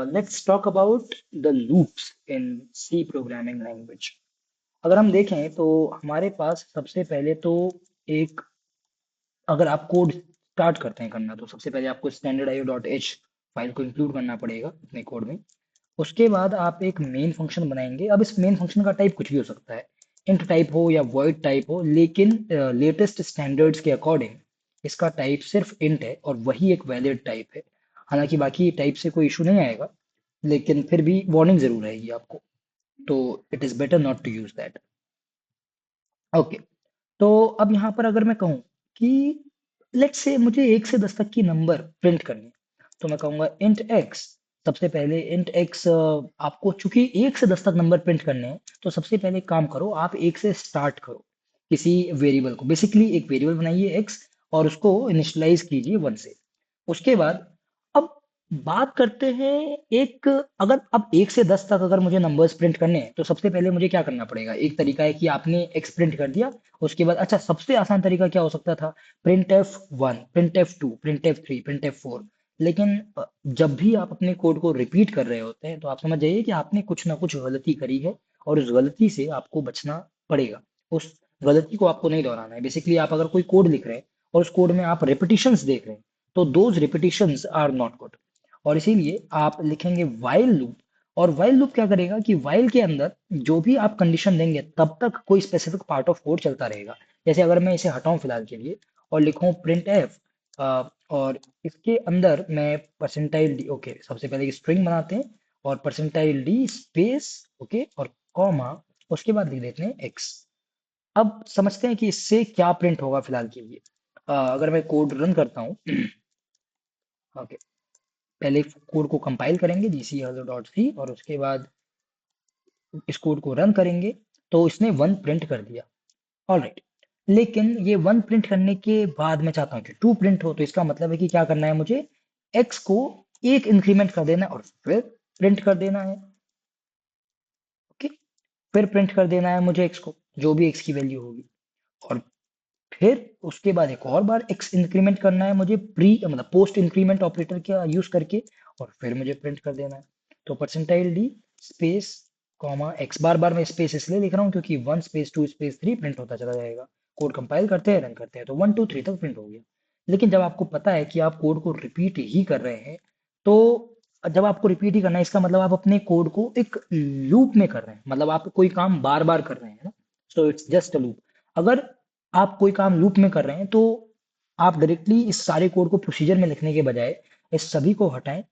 let's talk about the loops in C programming language. अगर हम देखें तो हमारे पास सबसे पहले तो एक अगर आप कोड स्टार्ट करते हैं करना तो सबसे पहले आपको standardio.h फाइल को इंक्लूड करना पड़ेगा अपने कोड में। उसके बाद आप एक मेन फंक्शन बनाएंगे। अब इस मेन फंक्शन का टाइप कुछ भी हो सकता है, इंट टाइप हो या वॉइड टाइप हो, लेकिन लेटेस्ट स्टैंडर्ड्स के अकॉर्डिंग इसका टाइप सिर्फ इंट है और वही एक वैलिड टाइप है। हालांकि बाकी टाइप से कोई इशू नहीं आएगा, लेकिन फिर भी वार्निंग जरूर रहेगी आपको। तो it is better not to use that. Okay, तो अब यहाँ पर अगर मैं कहूँ कि लेट्स से मुझे 1 से 10 तक की नंबर प्रिंट करनी है, तो मैं कहूँगा इंट एक्स। सबसे पहले इंट एक्स, आपको चूंकि 1 से 10 तक नंबर प्रिंट करने हैं तो सबसे पहले एक काम करो, आप एक से स्टार्ट करो किसी वेरिएबल को। बेसिकली एक वेरिएबल बनाइए एक्स और उसको इनिशियलाइज कीजिए 1 से। उसके बाद अब बात करते हैं एक, अगर अब 1 से 10 तक अगर मुझे नंबर्स प्रिंट करने हैं तो सबसे पहले मुझे क्या करना पड़ेगा। एक तरीका है कि आपने एक्स प्रिंट कर दिया, उसके बाद अच्छा सबसे आसान तरीका क्या हो सकता था, print F one, print F two, print F three, print F four. लेकिन जब भी आप अपने कोड को रिपीट कर रहे होते हैं तो आप समझ जाइए कि आपने कुछ ना कुछ गलती करी है और उस गलती से आपको बचना पड़ेगा। उस गलती को आपको नहीं दोहराना है। बेसिकली आप अगर कोई कोड लिख रहे हैं और उस कोड में आप रिपीटिशंस देख रहे हैं तो those repetitions are not good. और इसीलिए आप लिखेंगे वाइल लूप। और वाइल लूप क्या करेगा कि वाइल के अंदर जो भी आप कंडीशन देंगे तब तक कोई स्पेसिफिक पार्ट ऑफ कोड चलता रहेगा। जैसे अगर मैं इसे हटाऊं फिलहाल के लिए और लिखूं प्रिंट एफ, और इसके अंदर मैं परसेंटाइल डी, ओके सबसे पहले एक स्ट्रिंग बनाते हैं और परसेंटाइल डी स्पेस, ओके और कॉमा, उसके बाद लिख देते हैं एक्स। अब समझते हैं कि इससे क्या प्रिंट होगा फिलहाल के लिए। अगर मैं कोड रन करता हूँ ओके, पहले कोड को कंपाइल करेंगे जीसी हेलो डॉट सी और उसके बाद इस कोड को रन करेंगे तो इसने 1 प्रिंट कर दिया। ऑलराइट, लेकिन ये 1 प्रिंट करने के बाद मैं चाहता हूँ कि 2 प्रिंट हो, तो इसका मतलब है कि क्या करना है मुझे, एक्स को एक इंक्रीमेंट कर देना है और फिर प्रिंट कर देना है। ओके, फिर प्रिंट कर देना है मुझे एक्स को, जो भी एक्स की वैल्यू होगी। और फिर उसके बाद एक और बार एक्स इंक्रीमेंट करना है मुझे प्री मतलब पोस्ट इंक्रीमेंट ऑपरेटर का यूज करके, और फिर मुझे प्रिंट कर देना है। तो percentile D space comma X, बार बार मैं स्पेस इसलिए लिख रहा हूँ क्योंकि 1 स्पेस 2 स्पेस 3 प्रिंट होता चला जाएगा। कोड कंपाइल करते हैं रन करते हैं तो 1 2 3 तक प्रिंट हो गया। लेकिन जब आपको पता है कि आप कोड को रिपीट ही कर रहे हैं, तो जब आपको रिपीट ही करना है इसका मतलब आप अपने कोड को एक लूप में कर रहे हैं, मतलब आप कोई काम बार बार कर रहे हैं ना। So it's just a loop. अगर आप कोई काम लूप में कर रहे हैं तो आप डायरेक्टली इस सारे कोड को प्रोसीजर में लिखने के बजाय इस सभी को हटाएं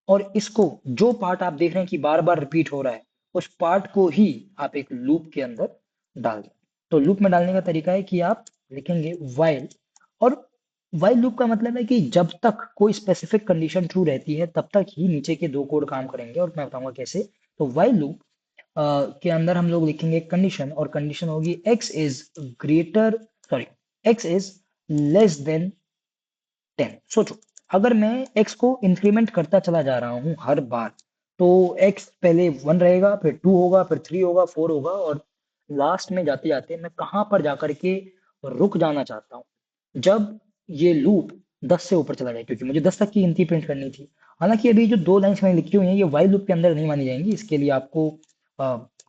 और इसको, जो पार्ट आप देख रहे हैं कि बार बार रिपीट हो रहा है, उस पार्ट को ही आप एक लूप के अंदर डाल दें। तो लूप में डालने का तरीका है कि आप लिखेंगे वाइल, और वाइल लूप का मतलब है कि जब तक कोई स्पेसिफिक कंडीशन ट्रू रहती है तब तक ही नीचे के दो कोड काम करेंगे, और मैं बताऊंगा कैसे। तो वाइल लूप के अंदर हम लोग लिखेंगे कंडीशन, और कंडीशन होगी x is greater, sorry, x is less than 10। सोचो, अगर मैं x को इंक्रीमेंट करता चला जा रहा हूँ हर बार, तो x पहले 1 रहेगा, फिर 2 होगा, फिर 3 होगा, 4 होगा, और लास्ट में जाते जाते मैं कहाँ पर जाकर के रुक जाना चाहता हूँ, जब ये लूप 10 से ऊपर चला जाए, क्योंकि मुझे 10 तक की गिनती प्रिंट करनी थी। हालांकि अभी जो 2 लाइन्स मैंने लिखी हुई हैं ये वाइल लूप के अंदर नहीं मानी जाएंगी, इसके लिए आपको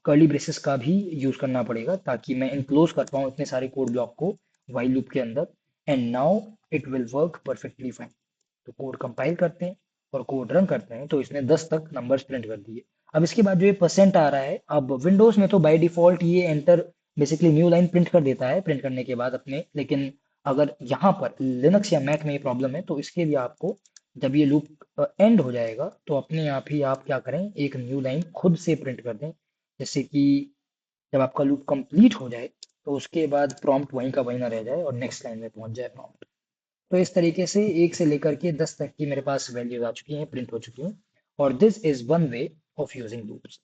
कर्ली ब्रेसेस का भी यूज करना पड़ेगा ताकि मैं इनक्लोज कर पाऊँ इतने सारे कोड ब्लॉक को वाइल लूप के अंदर। And now it will work perfectly fine. तो कोड कंपाइल करते हैं और कोड रन करते हैं तो इसने 10 तक नंबर्स प्रिंट कर दिए। अब इसके बाद जो ये परसेंट आ रहा है, अब विंडोज में तो बाय डिफॉल्ट ये enter basically new line print कर देता है प्रिंट करने के बाद अपने, लेकिन अगर यहाँ पर लिनक्स या मैक में ये प्रॉब्लम है तो इसके लिए आपको जब ये लूप एंड हो जाएगा तो अपने आप ही आप क्या करें, एक न्यू लाइन खुद से प्रिंट कर दें। जैसे कि जब आपका लूप कंप्लीट हो जाए तो उसके बाद प्रॉम्प्ट वहीं का वहीं ना रह जाए और नेक्स्ट लाइन में पहुंच जाए प्रॉम्प्ट। तो इस तरीके से 1 से लेकर के 10 तक की मेरे पास वैल्यूज आ चुकी हैं, प्रिंट हो चुकी हैं। और this is one way of using loops.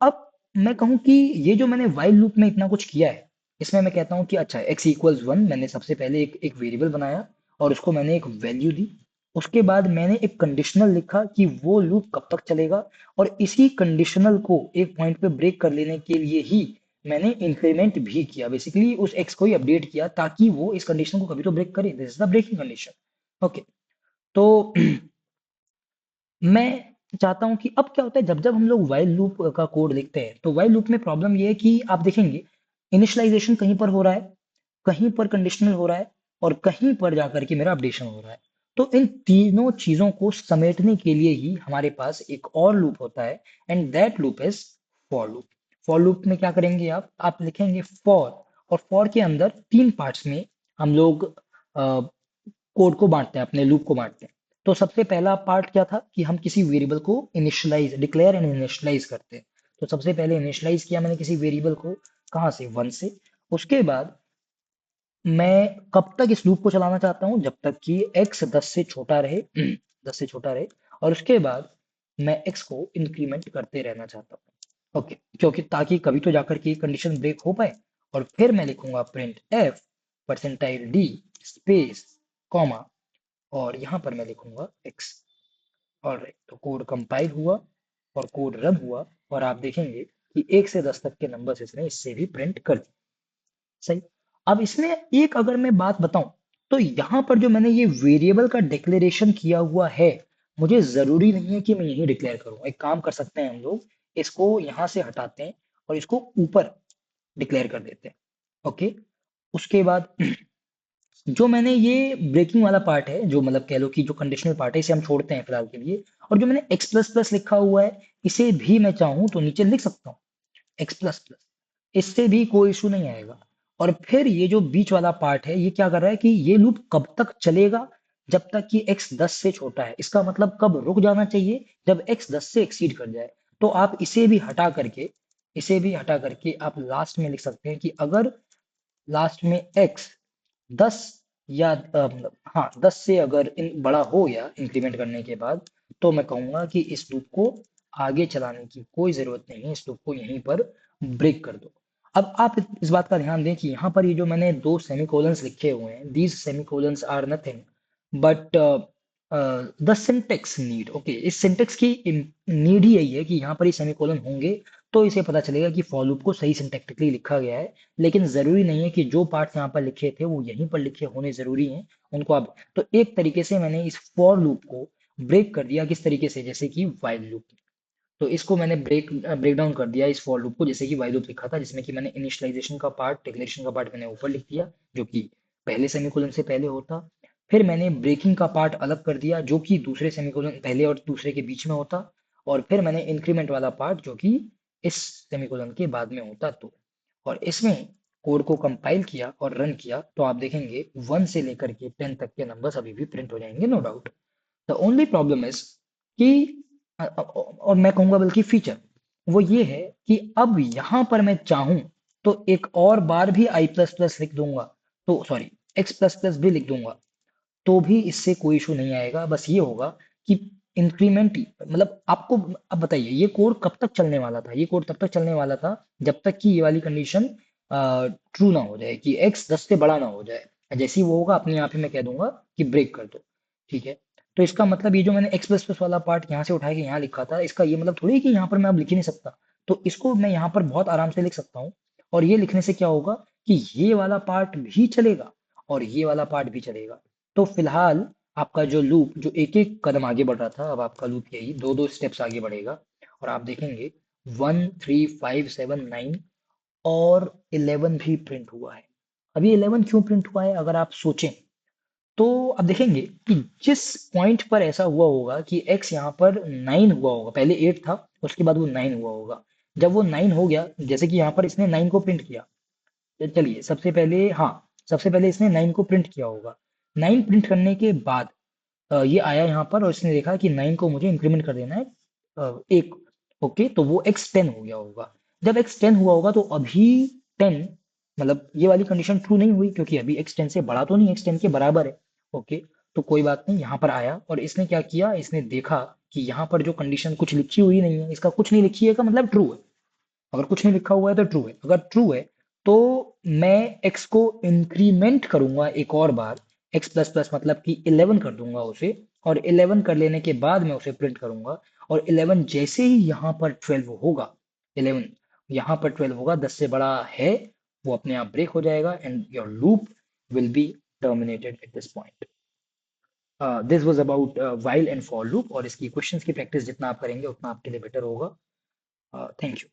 अब मैं कहूँ कि ये जो मैंने वाइल लूप में इतना कुछ किया है, इसमें मैं कहता हूँ कि अच्छा x इक्वल्स 1, मैंने सबसे पहले एक वेरिएबल बनाया और उसको मैंने एक वैल्यू दी। उसके बाद मैंने एक कंडीशनल लिखा कि वो लूप कब तक चलेगा, और इसी कंडीशनल को एक पॉइंट पे ब्रेक कर लेने के लिए ही मैंने इंक्रीमेंट भी किया, बेसिकली उस x को ही अपडेट किया ताकि वो इस कंडीशन को कभी तो ब्रेक करे। This is the breaking condition. Okay, तो मैं चाहता हूँ कि अब क्या होता है जब जब हम लोग वाइल लूप का कोड लिखते हैं तो वाइल लूप में प्रॉब्लम ये है कि आप देखेंगे इनिशियलाइजेशन कहीं पर हो रहा है, कहीं पर कंडीशनल हो रहा है, और कहीं पर जाकर के मेरा अपडेशन हो रहा है। तो इन तीनों चीजों को समेटने के लिए ही हमारे पास एक और लूप होता है, and that loop is for loop. For loop में क्या करेंगे आप लिखेंगे फॉर, और फॉर के अंदर तीन पार्ट्स में हम लोग कोड को बांटते हैं, अपने लूप को बांटते हैं। तो सबसे पहला पार्ट क्या था कि हम किसी वेरिएबल को इनिशियलाइज डिक्लेयर एंड इनिशियलाइज करते हैं। तो सबसे पहले इनिशियलाइज किया मैंने किसी वेरिएबल को, कहाँ से, वन से। उसके बाद मैं कब तक इस लूप को चलाना चाहता हूँ, जब तक कि x 10 से छोटा रहे, 10 से छोटा रहे। और उसके बाद मैं x को इंक्रीमेंट करते रहना चाहता हूँ, ओके, क्योंकि ताकि कभी तो जाकर के कंडीशन ब्रेक हो पाए। और फिर मैं लिखूंगा print F percentile D space comma, और यहाँ पर मैं लिखूंगा x। ऑलराइट, तो कोड कंपाइल हुआ और कोड रन हुआ, और आप देखेंगे कि 1 से 10 तक के नंबर्स इसने इससे भी प्रिंट कर दिए। सही। अब इसमें एक अगर मैं बात बताऊं, तो यहाँ पर जो मैंने ये वेरिएबल का डिक्लेरेशन किया हुआ है, मुझे जरूरी नहीं है कि मैं यही डिक्लेयर करूं। एक काम कर सकते हैं हम लोग, इसको यहाँ से हटाते हैं और इसको ऊपर डिक्लेयर कर देते हैं, ओके। उसके बाद जो मैंने ये ब्रेकिंग वाला पार्ट है, जो मतलब कह लो कि जो कंडीशनल पार्ट है, इसे हम छोड़ते हैं फिलहाल के लिए। और जो मैंने एक्स प्लस प्लस लिखा हुआ है, इसे भी मैं चाहूं तो नीचे लिख सकता हूँ, एक्स प्लस प्लस। इससे भी कोई इशू नहीं आएगा। और फिर ये जो बीच वाला पार्ट है, ये क्या कर रहा है कि ये लूप कब तक चलेगा, जब तक कि x 10 से छोटा है। इसका मतलब कब रुक जाना चाहिए, जब x 10 से एक्सीड कर जाए। तो आप इसे भी हटा करके आप लास्ट में लिख सकते हैं कि अगर लास्ट में x 10 या हाँ 10 से अगर बड़ा हो गया इंक्रीमेंट करने के बाद, तो मैं कहूंगा कि इस लूप को आगे चलाने की कोई जरूरत नहीं है, इस लूप को यहीं पर ब्रेक कर दो। अब आप इस बात का ध्यान दें कि यहाँ पर ये जो मैंने दो सेमीकोलंस लिखे हुए हैं, these semicolons are nothing but the syntax need, okay. इस सिंटेक्स की नीड ही यही है कि यहाँ पर ये सेमीकोलन होंगे, तो इसे पता चलेगा कि फॉर लूप को सही सिंटैक्टिकली लिखा गया है। लेकिन जरूरी नहीं है कि जो पार्ट्स यहाँ पर लिखे थे वो यहीं पर लिखे होने जरूरी हैं, उनको आप। तो एक तरीके से मैंने इस फॉर लूप को ब्रेक कर दिया, किस तरीके से, जैसे कि वाइल लूप। तो इसको मैंने ब्रेक डाउन कर दिया इस फॉर लूप को, जैसे कि वाइल लूप लिखा था, जिसमें कि मैंने इनिशियलाइजेशन का पार्ट, डिक्लेरेशन का पार्ट मैंने ऊपर लिख दिया, जो कि पहले सेमीकोलन से पहले होता। फिर मैंने ब्रेकिंग का पार्ट अलग कर दिया, जो कि दूसरे सेमीकोलन, पहले और दूसरे के बीच में होता। और फिर मैंने इंक्रीमेंट वाला पार्ट, जो कि इस सेमीकोलन के बाद में होता। तो और इसमें कोड को कंपाइल किया और रन किया, तो आप देखेंगे 1 से लेकर के 10 तक के नंबर्स अभी भी प्रिंट हो जाएंगे, no doubt. The only problem is कि और मैं कहूंगा बल्कि फीचर वो ये है कि अब यहां पर मैं चाहूं तो एक और बार भी आई प्लस प्लस लिख दूंगा, तो सॉरी, एक्स प्लस प्लस भी लिख दूंगा, तो भी इससे कोई इशू नहीं आएगा। बस ये होगा कि इंक्रीमेंट, मतलब आपको, अब बताइए ये कोड कब तक चलने वाला था, ये कोड तब तक चलने वाला था जब तक कि ये वाली कंडीशन ट्रू ना हो जाए, कि x 10 से बड़ा ना हो जाए। जैसे ही वो होगा, अपने आप ही मैं कह दूंगा कि ब्रेक कर दो, ठीक है। तो इसका मतलब ये जो मैंने x प्लस प्लस वाला पार्ट यहाँ से उठा के यहाँ लिखा था, इसका ये मतलब थोड़ी है कि यहाँ पर मैं अब लिख ही नहीं सकता। तो इसको मैं यहाँ पर बहुत आराम से लिख सकता हूँ। और ये लिखने से क्या होगा कि ये वाला पार्ट भी चलेगा और ये वाला पार्ट भी चलेगा। तो फिलहाल आपका जो लूप जो एक एक कदम आगे बढ़ रहा था, अब आपका लूप यही दो दो स्टेप्स आगे बढ़ेगा। और आप देखेंगे 1 3 5 7 9 और 11 भी प्रिंट हुआ है। अभी 11 क्यों प्रिंट हुआ है, अगर आप सोचें, तो अब देखेंगे कि जिस पॉइंट पर ऐसा हुआ होगा कि x यहाँ पर 9 हुआ होगा, पहले 8 था, उसके बाद वो 9 हुआ होगा। जब वो 9 हो गया, जैसे कि यहाँ पर इसने 9 को प्रिंट किया, तो चलिए सबसे पहले, हाँ, सबसे पहले इसने 9 को प्रिंट किया होगा। 9 प्रिंट करने के बाद ये आया यहाँ पर और इसने देखा कि 9 को मुझे इंक्रीमेंट कर देना है एक, ओके, तो वो x 10 हो गया होगा। जब x 10 हुआ होगा, तो अभी 10, मतलब ये वाली कंडीशन ट्रू नहीं हुई, क्योंकि अभी x 10 से बड़ा तो नहीं, x 10 के बराबर है, ओके। तो कोई बात नहीं, यहाँ पर आया और इसने क्या किया, इसने देखा कि यहाँ पर जो कंडीशन कुछ लिखी हुई नहीं है, इसका कुछ नहीं लिखी है का मतलब ट्रू है। अगर कुछ नहीं लिखा हुआ है तो ट्रू है, अगर ट्रू है तो मैं x को इंक्रीमेंट करूंगा एक और बार, x प्लस प्लस मतलब कि 11 कर दूंगा उसे। और 11 कर लेने के बाद मैं उसे प्रिंट करूंगा। और 11 जैसे ही यहाँ पर 12 होगा, 11 यहाँ पर 12 होगा, 10 से बड़ा है, वो अपने आप ब्रेक हो जाएगा and your loop will be terminated at this point. This was about while and for loop, और इसकी क्वेश्चंस की प्रैक्टिस जितना आप करेंगे उतना आपके लिए बेटर होगा। Thank you.